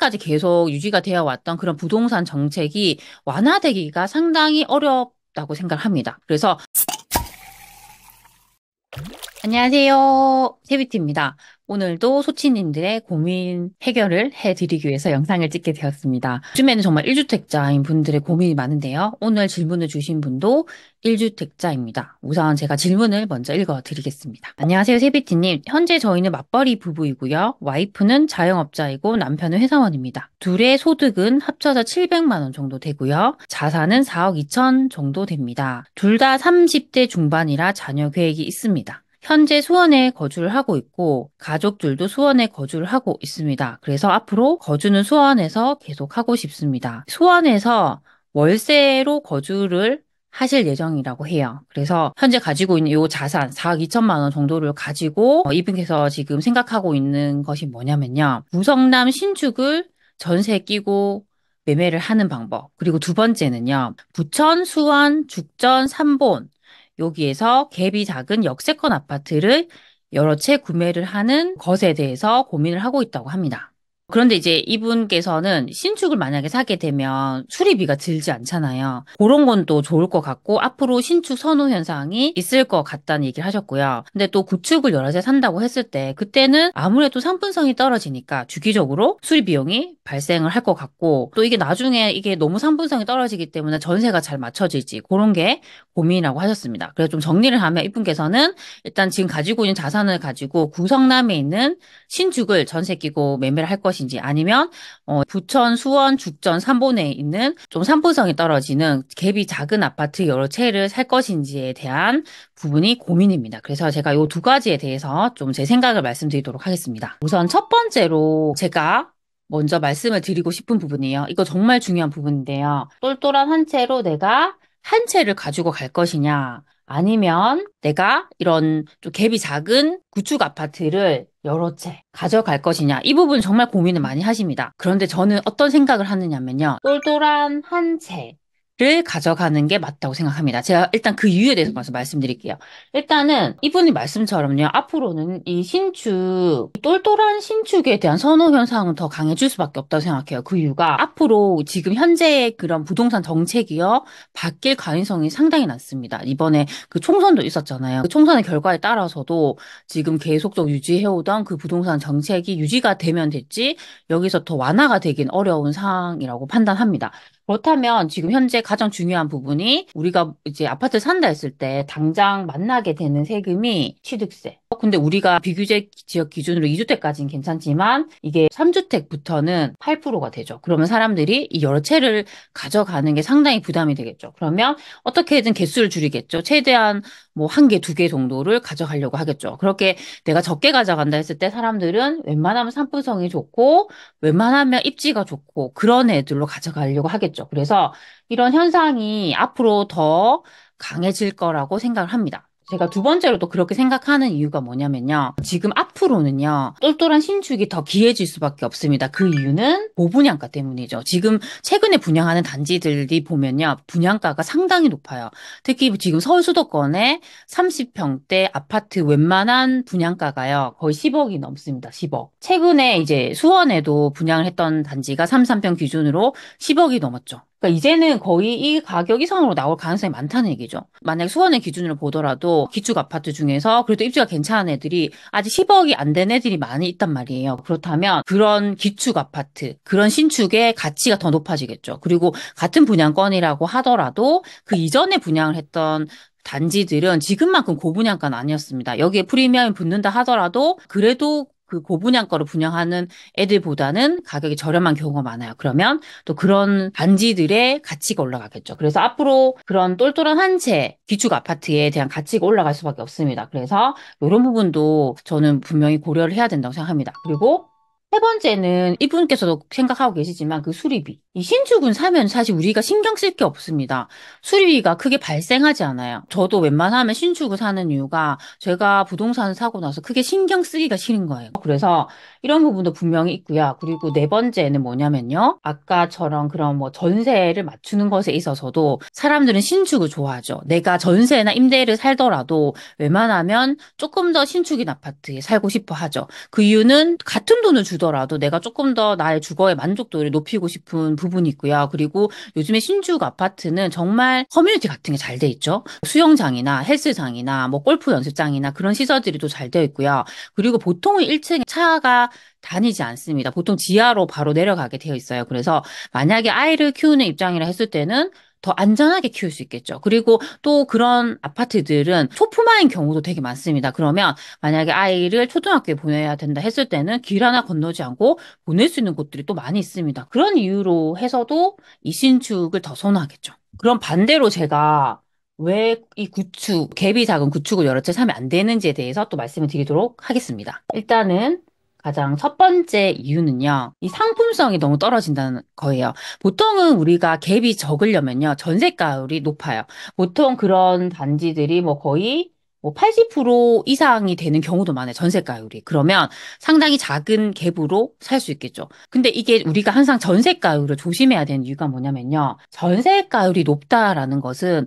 현재까지 계속 유지가 되어 왔던 그런 부동산 정책이 완화되기가 상당히 어렵다고 생각합니다. 그래서 안녕하세요. 세비티입니다. 오늘도 소치님들의 고민 해결을 해드리기 위해서 영상을 찍게 되었습니다. 요즘에는 정말 1주택자인 분들의 고민이 많은데요. 오늘 질문을 주신 분도 1주택자입니다. 우선 제가 질문을 먼저 읽어드리겠습니다. 안녕하세요, 세비티님. 현재 저희는 맞벌이 부부이고요. 와이프는 자영업자이고 남편은 회사원입니다. 둘의 소득은 합쳐서 700만 원 정도 되고요. 자산은 4억 2천 정도 됩니다. 둘 다 30대 중반이라 자녀 계획이 있습니다. 현재 수원에 거주를 하고 있고 가족들도 수원에 거주를 하고 있습니다. 그래서 앞으로 거주는 수원에서 계속 하고 싶습니다. 수원에서 월세로 거주를 하실 예정이라고 해요. 그래서 현재 가지고 있는 이 자산 4억 2천만 원 정도를 가지고 이분께서 지금 생각하고 있는 것이 뭐냐면요. 구성남 신축을 전세 끼고 매매를 하는 방법. 그리고 두 번째는요. 부천, 수원, 죽전, 삼본 여기에서 갭이 작은 역세권 아파트를 여러 채 구매를 하는 것에 대해서 고민을 하고 있다고 합니다. 그런데 이제 이분께서는 신축을 만약에 사게 되면 수리비가 들지 않잖아요. 그런 건 또 좋을 것 같고 앞으로 신축 선호 현상이 있을 것 같다는 얘기를 하셨고요. 근데 또 구축을 여러 채 산다고 했을 때 그때는 아무래도 상품성이 떨어지니까 주기적으로 수리 비용이 발생을 할 것 같고 또 이게 나중에 이게 너무 상품성이 떨어지기 때문에 전세가 잘 맞춰질지 그런 게 고민이라고 하셨습니다. 그래서 좀 정리를 하면 이분께서는 일단 지금 가지고 있는 자산을 가지고 구성남에 있는 신축을 전세 끼고 매매를 할 것인지 아니면 부천, 수원, 죽전, 삼본에 있는 좀 상품성이 떨어지는 갭이 작은 아파트 여러 채를 살 것인지에 대한 부분이 고민입니다. 그래서 제가 이 두 가지에 대해서 좀 제 생각을 말씀드리도록 하겠습니다. 우선 첫 번째로 제가 먼저 말씀을 드리고 싶은 부분이에요. 이거 정말 중요한 부분인데요. 똘똘한 한 채로 내가 한 채를 가지고 갈 것이냐 아니면 내가 이런 좀 갭이 작은 구축 아파트를 여러 채 가져갈 것이냐 이 부분 정말 고민을 많이 하십니다. 그런데 저는 어떤 생각을 하느냐면요. 똘똘한 한 채를 가져가는 게 맞다고 생각합니다. 제가 일단 그 이유에 대해서 먼저 말씀드릴게요. 일단은 이분이 말씀처럼요. 앞으로는 이 신축, 똘똘한 신축에 대한 선호 현상은 더 강해질 수밖에 없다고 생각해요. 그 이유가 앞으로 지금 현재의 그런 부동산 정책이요. 바뀔 가능성이 상당히 낮습니다. 이번에 그 총선도 있었잖아요. 그 총선의 결과에 따라서도 지금 계속적으로 유지해오던 그 부동산 정책이 유지가 되면 됐지 여기서 더 완화가 되긴 어려운 상황이라고 판단합니다. 그렇다면 지금 현재 가장 중요한 부분이 우리가 이제 아파트 산다 했을 때 당장 만나게 되는 세금이 취득세. 근데 우리가 비규제 지역 기준으로 2주택까지는 괜찮지만 이게 3주택부터는 8%가 되죠. 그러면 사람들이 이 여러 채를 가져가는 게 상당히 부담이 되겠죠. 그러면 어떻게든 개수를 줄이겠죠. 최대한 뭐 한 개, 두 개 정도를 가져가려고 하겠죠. 그렇게 내가 적게 가져간다 했을 때 사람들은 웬만하면 상품성이 좋고 웬만하면 입지가 좋고 그런 애들로 가져가려고 하겠죠. 그래서 이런 현상이 앞으로 더 강해질 거라고 생각을 합니다. 제가 두 번째로 또 그렇게 생각하는 이유가 뭐냐면요. 지금 앞으로는요. 똘똘한 신축이 더 귀해질 수밖에 없습니다. 그 이유는 고분양가 때문이죠. 지금 최근에 분양하는 단지들이 보면요. 분양가가 상당히 높아요. 특히 지금 서울 수도권에 30평대 아파트 웬만한 분양가가요. 거의 10억이 넘습니다. 10억. 최근에 이제 수원에도 분양을 했던 단지가 33평 기준으로 10억이 넘었죠. 그러니까 이제는 거의 이 가격 이상으로 나올 가능성이 많다는 얘기죠. 만약 수원의 기준으로 보더라도 기축 아파트 중에서 그래도 입지가 괜찮은 애들이 아직 10억이 안 된 애들이 많이 있단 말이에요. 그렇다면 그런 기축 아파트, 그런 신축의 가치가 더 높아지겠죠. 그리고 같은 분양권이라고 하더라도 그 이전에 분양을 했던 단지들은 지금만큼 고분양가는 아니었습니다. 여기에 프리미엄이 붙는다 하더라도 그래도 그 고분양가로 분양하는 애들보다는 가격이 저렴한 경우가 많아요. 그러면 또 그런 단지들의 가치가 올라가겠죠. 그래서 앞으로 그런 똘똘한 한 채 기축 아파트에 대한 가치가 올라갈 수밖에 없습니다. 그래서 이런 부분도 저는 분명히 고려를 해야 된다고 생각합니다. 그리고 세 번째는 이분께서도 생각하고 계시지만 그 수리비. 이 신축은 사면 사실 우리가 신경 쓸 게 없습니다. 수리비가 크게 발생하지 않아요. 저도 웬만하면 신축을 사는 이유가 제가 부동산을 사고 나서 크게 신경 쓰기가 싫은 거예요. 그래서 이런 부분도 분명히 있고요. 그리고 네 번째는 뭐냐면요. 아까처럼 그런 뭐 전세를 맞추는 것에 있어서도 사람들은 신축을 좋아하죠. 내가 전세나 임대를 살더라도 웬만하면 조금 더 신축인 아파트에 살고 싶어 하죠. 그 이유는 같은 돈을 주는 주더라도 내가 조금 더 나의 주거의 만족도를 높이고 싶은 부분이 있고요. 그리고 요즘에 신축 아파트는 정말 커뮤니티 같은 게 잘 돼 있죠. 수영장이나 헬스장이나 뭐 골프 연습장이나 그런 시설들이 또 잘 되어 있고요. 그리고 보통은 1층에 차가 다니지 않습니다. 보통 지하로 바로 내려가게 되어 있어요. 그래서 만약에 아이를 키우는 입장이라 했을 때는 더 안전하게 키울 수 있겠죠. 그리고 또 그런 아파트들은 초품화인 경우도 되게 많습니다. 그러면 만약에 아이를 초등학교에 보내야 된다 했을 때는 길 하나 건너지 않고 보낼 수 있는 곳들이 또 많이 있습니다. 그런 이유로 해서도 이 신축을 더 선호하겠죠. 그럼 반대로 제가 왜 이 구축, 갭이 작은 구축을 여러 채 사면 안 되는지에 대해서 또 말씀을 드리도록 하겠습니다. 일단은 가장 첫 번째 이유는요, 이 상품성이 너무 떨어진다는 거예요. 보통은 우리가 갭이 적으려면요, 전세가율이 높아요. 보통 그런 단지들이 뭐 거의 뭐 80% 이상이 되는 경우도 많아요, 전세가율이. 그러면 상당히 작은 갭으로 살 수 있겠죠. 근데 이게 우리가 항상 전세가율을 조심해야 되는 이유가 뭐냐면요, 전세가율이 높다라는 것은,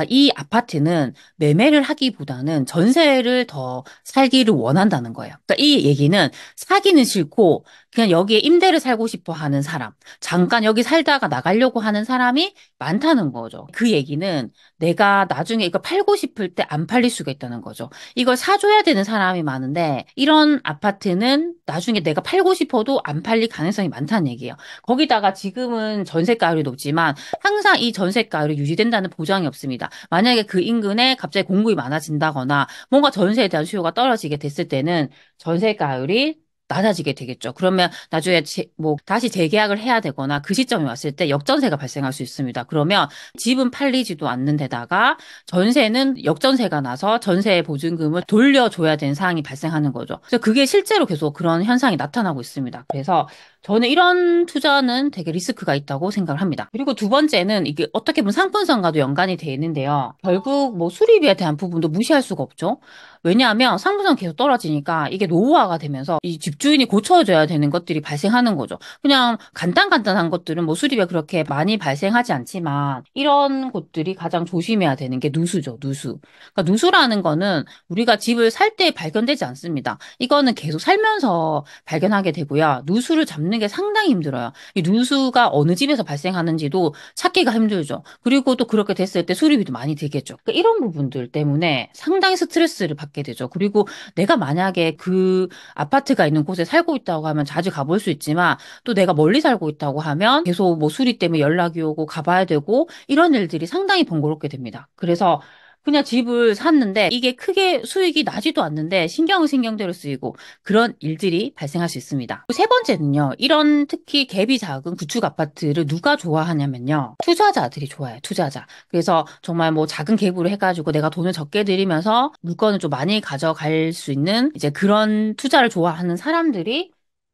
이 아파트는 매매를 하기보다는 전세를 더 살기를 원한다는 거예요. 그러니까 이 얘기는 사기는 싫고 그냥 여기에 임대를 살고 싶어 하는 사람, 잠깐 여기 살다가 나가려고 하는 사람이 많다는 거죠. 그 얘기는 내가 나중에 이거 팔고 싶을 때 안 팔릴 수가 있다는 거죠. 이걸 사줘야 되는 사람이 많은데 이런 아파트는 나중에 내가 팔고 싶어도 안 팔릴 가능성이 많다는 얘기예요. 거기다가 지금은 전세가율이 높지만 항상 이 전세가율이 유지된다는 보장이 없습니다. 만약에 그 인근에 갑자기 공급이 많아진다거나 뭔가 전세에 대한 수요가 떨어지게 됐을 때는 전세가율이 낮아지게 되겠죠. 그러면 나중에 뭐 다시 재계약을 해야 되거나 그 시점이 왔을 때 역전세가 발생할 수 있습니다. 그러면 집은 팔리지도 않는 데다가 전세는 역전세가 나서 전세 보증금을 돌려줘야 되는 상황이 발생하는 거죠. 그래서 그게 실제로 계속 그런 현상이 나타나고 있습니다. 그래서 저는 이런 투자는 되게 리스크가 있다고 생각을 합니다. 그리고 두 번째는 이게 어떻게 보면 상품성과도 연관이 돼 있는데요. 결국 뭐 수리비에 대한 부분도 무시할 수가 없죠. 왜냐하면 상품성 계속 떨어지니까 이게 노후화가 되면서 이 집주인이 고쳐줘야 되는 것들이 발생하는 거죠. 그냥 간단한 것들은 뭐 수리비가 그렇게 많이 발생하지 않지만 이런 곳들이 가장 조심해야 되는 게 누수죠, 누수. 그러니까 누수라는 거는 우리가 집을 살 때 발견되지 않습니다. 이거는 계속 살면서 발견하게 되고요. 누수를 잡는 게 상당히 힘들어요. 이 누수가 어느 집에서 발생하는지도 찾기가 힘들죠. 그리고 또 그렇게 됐을 때 수리비도 많이 들겠죠. 그러니까 이런 부분들 때문에 상당히 스트레스를 받게 되죠. 그리고 내가 만약에 그 아파트가 있는 곳에 살고 있다고 하면 자주 가볼 수 있지만 또 내가 멀리 살고 있다고 하면 계속 뭐 수리 때문에 연락이 오고 가봐야 되고 이런 일들이 상당히 번거롭게 됩니다. 그래서 그냥 집을 샀는데 이게 크게 수익이 나지도 않는데 신경은 신경대로 쓰이고 그런 일들이 발생할 수 있습니다. 세 번째는요. 이런 특히 갭이 작은 구축 아파트를 누가 좋아하냐면요. 투자자들이 좋아해요. 투자자. 그래서 정말 뭐 작은 갭으로 해가지고 내가 돈을 적게 들이면서 물건을 좀 많이 가져갈 수 있는 이제 그런 투자를 좋아하는 사람들이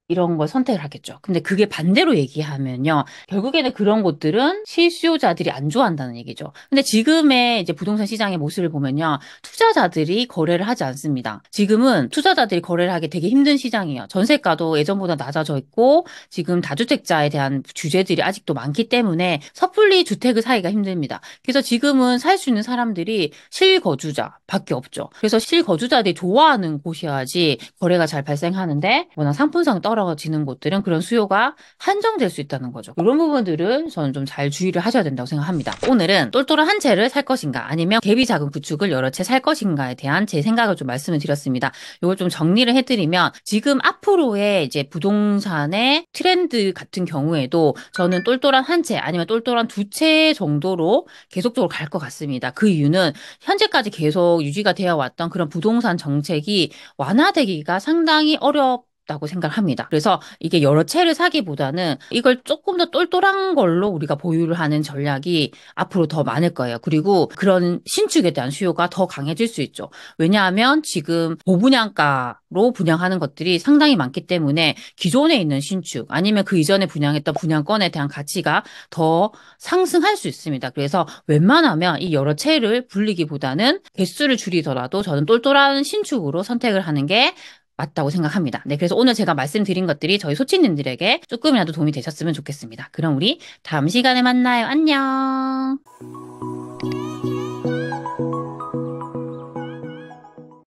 이런 걸 선택을 하겠죠. 근데 그게 반대로 얘기하면요. 결국에는 그런 곳들은 실수요자들이 안 좋아한다는 얘기죠. 근데 지금의 이제 부동산 시장의 모습을 보면요. 투자자들이 거래를 하지 않습니다. 지금은 투자자들이 거래를 하기 되게 힘든 시장이에요. 전세가도 예전보다 낮아져 있고 지금 다주택자에 대한 규제들이 아직도 많기 때문에 섣불리 주택을 사기가 힘듭니다. 그래서 지금은 살 수 있는 사람들이 실거주자밖에 없죠. 그래서 실거주자들이 좋아하는 곳이어야지 거래가 잘 발생하는데 워낙 상품성이 떨어지는 곳들은 그런 수요가 한정될 수 있다는 거죠. 이런 부분들은 저는 좀 잘 주의를 하셔야 된다고 생각합니다. 오늘은 똘똘한 한 채를 살 것인가 아니면 갭이 작은 구축을 여러 채 살 것인가에 대한 제 생각을 좀 말씀을 드렸습니다. 이걸 좀 정리를 해드리면 지금 앞으로의 이제 부동산의 트렌드 같은 경우에도 저는 똘똘한 한 채 아니면 똘똘한 두 채 정도로 계속적으로 갈 것 같습니다. 그 이유는 현재까지 계속 유지가 되어 왔던 그런 부동산 정책이 완화되기가 상당히 어렵다고 생각합니다. 그래서 이게 여러 채를 사기보다는 이걸 조금 더 똘똘한 걸로 우리가 보유를 하는 전략이 앞으로 더 많을 거예요. 그리고 그런 신축에 대한 수요가 더 강해질 수 있죠. 왜냐하면 지금 고분양가로 분양하는 것들이 상당히 많기 때문에 기존에 있는 신축 아니면 그 이전에 분양했던 분양권에 대한 가치가 더 상승할 수 있습니다. 그래서 웬만하면 이 여러 채를 불리기보다는 개수를 줄이더라도 저는 똘똘한 신축으로 선택을 하는 게 맞다고 생각합니다. 네, 그래서 오늘 제가 말씀드린 것들이 저희 소치님들에게 조금이라도 도움이 되셨으면 좋겠습니다. 그럼 우리 다음 시간에 만나요. 안녕.